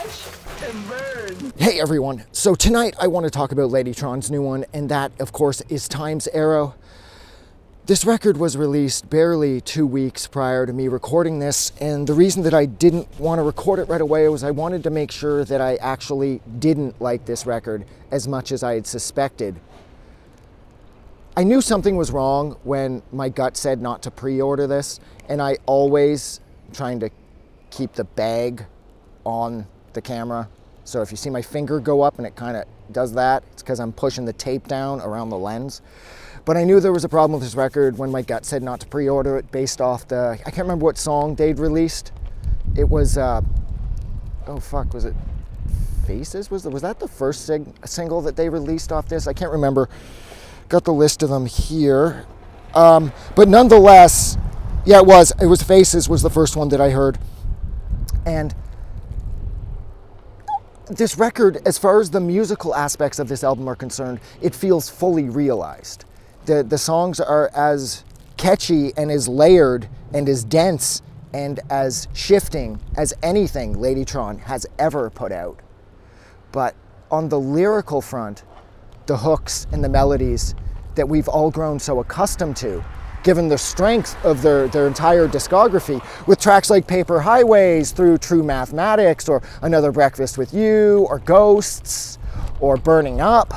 crash and burn. Hey everyone, so tonight I want to talk about Ladytron's new one, and that of course is Time's Arrow. This record was released barely 2 weeks prior to me recording this, and the reason that I didn't want to record it right away was I wanted to make sure that I actually didn't like this record as much as I had suspected. I knew something was wrong when my gut said not to pre-order this, and I always trying to keep the bag on the camera. So if you see my finger go up and it kind of does that, it's because I'm pushing the tape down around the lens. But I knew there was a problem with this record when my gut said not to pre-order it based off the, I can't remember what song they'd released. It was, oh fuck, was it Faces? Was that the first single that they released off this? I can't remember. Got the list of them here. But nonetheless, yeah, it was Faces was the first one that I heard. And this record, as far as the musical aspects of this album are concerned, it feels fully realized. The songs are as catchy and as layered and as dense and as shifting as anything Ladytron has ever put out. But on the lyrical front, the hooks and the melodies that we've all grown so accustomed to, given the strength of their entire discography, with tracks like Paper Highways through True Mathematics, or Another Breakfast with You, or Ghosts, or Burning Up.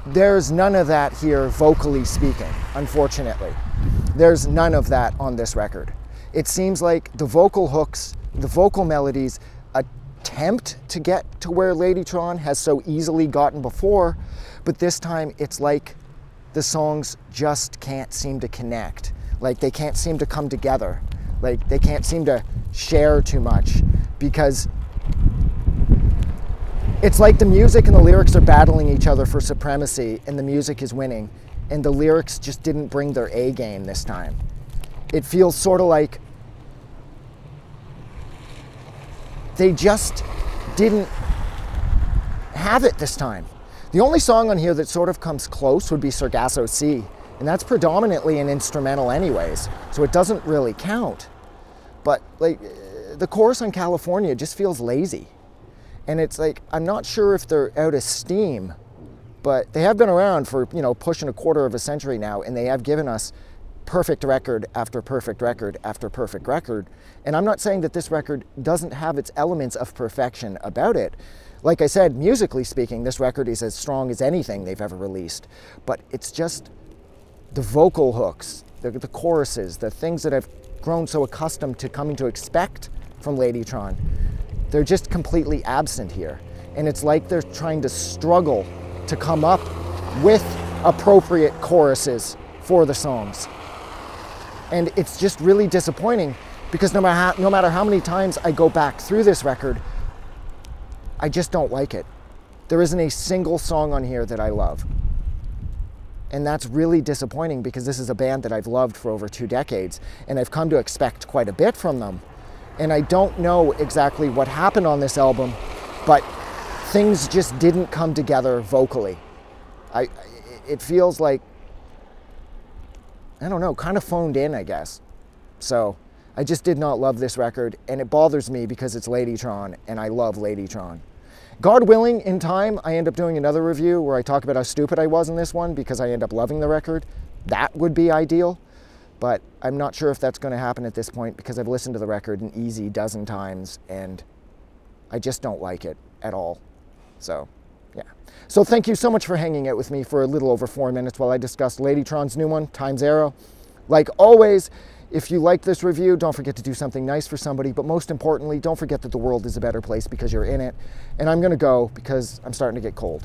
There's none of that here vocally speaking, unfortunately. There's none of that on this record. It seems like the vocal hooks, the vocal melodies attempt to get to where Ladytron has so easily gotten before, but this time it's like the songs just can't seem to connect. Like they can't seem to come together. Like they can't seem to share too much, because it's like the music and the lyrics are battling each other for supremacy, and the music is winning, and the lyrics just didn't bring their A game this time. It feels sort of like they just didn't have it this time. The only song on here that sort of comes close would be Sargasso Sea, and that's predominantly an instrumental anyways, so it doesn't really count. But like the chorus on California just feels lazy. And it's like, I'm not sure if they're out of steam, but they have been around for, you know, pushing a quarter of a century now, and they have given us perfect record after perfect record after perfect record. And I'm not saying that this record doesn't have its elements of perfection about it. Like I said, musically speaking, this record is as strong as anything they've ever released. But it's just the vocal hooks, the choruses, the things that I've grown so accustomed to coming to expect from Ladytron. They're just completely absent here. And it's like they're trying to struggle to come up with appropriate choruses for the songs. And it's just really disappointing, because no matter how many times I go back through this record, I just don't like it. There isn't a single song on here that I love. And that's really disappointing, because this is a band that I've loved for over 2 decades, and I've come to expect quite a bit from them. And I don't know exactly what happened on this album, but things just didn't come together vocally. It feels like, I don't know, kind of phoned in, I guess. So I just did not love this record, and it bothers me because it's Ladytron, and I love Ladytron. God willing, in time, I end up doing another review where I talk about how stupid I was in this one because I end up loving the record. That would be ideal. But I'm not sure if that's going to happen at this point, because I've listened to the record an easy dozen times and I just don't like it at all. So, yeah. So thank you so much for hanging out with me for a little over 4 minutes while I discussed Ladytron's new one, Time's Arrow. Like always, if you like this review, don't forget to do something nice for somebody, but most importantly, don't forget that the world is a better place because you're in it. And I'm going to go because I'm starting to get cold.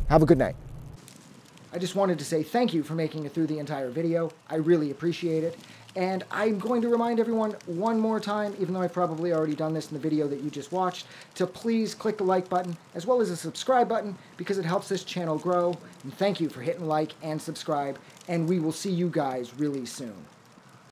Have a good night. I just wanted to say thank you for making it through the entire video. I really appreciate it. And I'm going to remind everyone one more time, even though I've probably already done this in the video that you just watched, to please click the like button as well as the subscribe button, because it helps this channel grow. And thank you for hitting like and subscribe, and we will see you guys really soon.